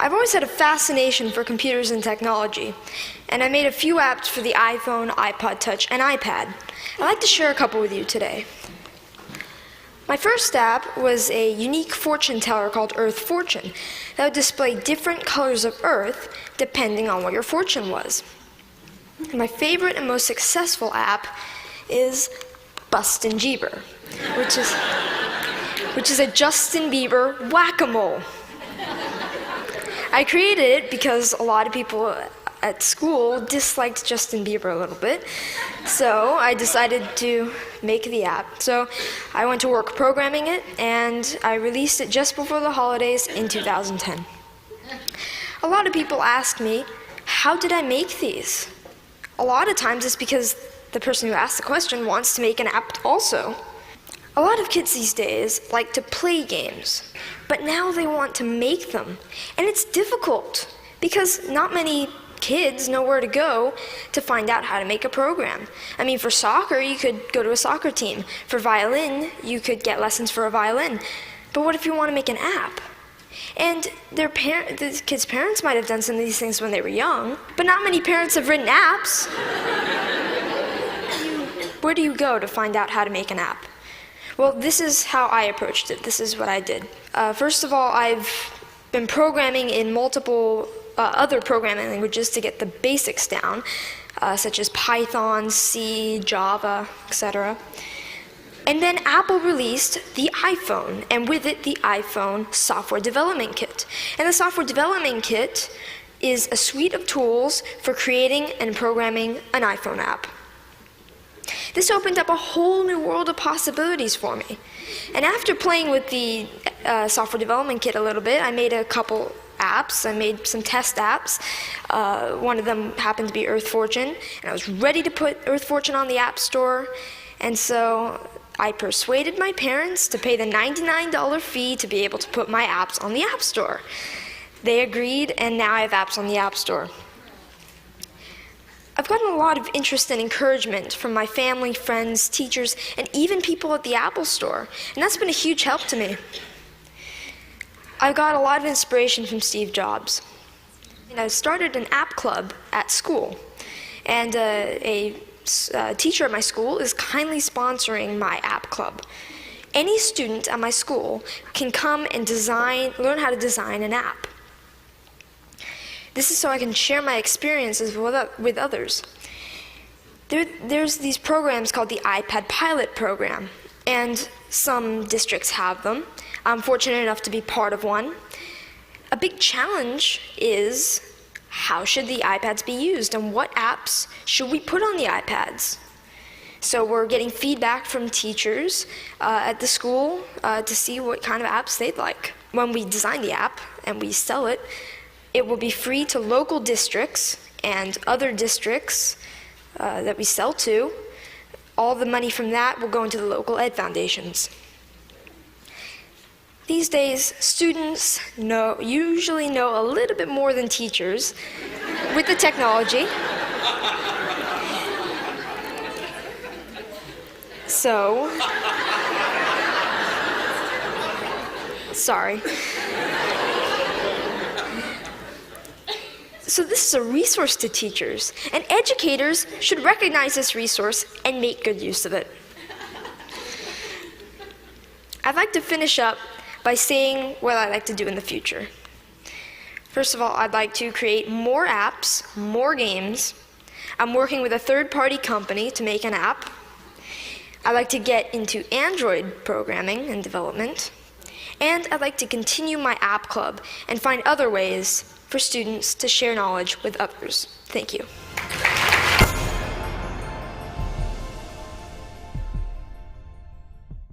I've always had a fascination for computers and technology, and I made a few apps for the iPhone, iPod Touch, and iPad. I'd like to share a couple with you today. My first app was a unique fortune teller called Earth Fortune that would display different colors of Earth depending on what your fortune was. And my favorite and most successful app is Bustin' Jeeber, which is a Justin Bieber whack-a-mole. I created it because a lot of people at school disliked Justin Bieber a little bit, so I decided to make the app. So I went to work programming it, and I released it just before the holidays in 2010. A lot of people ask me, how did I make these? A lot of times it's because the person who asked the question wants to make an app also. A lot of kids these days like to play games, but now they want to make them. And it's difficult because not many kids know where to go to find out how to make a program. I mean, for soccer, you could go to a soccer team. For violin, you could get lessons for a violin. But what if you want to make an app? And the kids' parents might have done some of these things when they were young, but not many parents have written apps. Where do you go to find out how to make an app? Well, this is how I approached it. This is what I did. First of all, I've been programming in multiple other programming languages to get the basics down, such as Python, C, Java, etc. And then Apple released the iPhone, and with it, the iPhone Software Development Kit. And the Software Development Kit is a suite of tools for creating and programming an iPhone app. This opened up a whole new world of possibilities for me. And after playing with the Software Development Kit a little bit, I made a couple apps. I made some test apps. One of them happened to be Earth Fortune, and I was ready to put Earth Fortune on the App Store. And so I persuaded my parents to pay the $99 fee to be able to put my apps on the App Store. They agreed, and now I have apps on the App Store. I've gotten a lot of interest and encouragement from my family, friends, teachers, and even people at the Apple Store, and that's been a huge help to me. I got a lot of inspiration from Steve Jobs. I started an app club at school, and a teacher at my school is kindly sponsoring my app club. Any student at my school can come and learn how to design an app. This is so I can share my experiences with others. There's these programs called the iPad Pilot program, and some districts have them. I'm fortunate enough to be part of one. A big challenge is, how should the iPads be used, and what apps should we put on the iPads? So we're getting feedback from teachers at the school to see what kind of apps they'd like. When we design the app and we sell it, it will be free to local districts and other districts that we sell to. All the money from that will go into the local ed foundations. These days, students usually know a little bit more than teachers with the technology. So, sorry. So this is a resource to teachers, and educators should recognize this resource and make good use of it. I'd like to finish up by saying what I'd like to do in the future. First of all, I'd like to create more apps, more games. I'm working with a third-party company to make an app. I'd like to get into Android programming and development. And I'd like to continue my app club and find other ways for students to share knowledge with others. Thank you.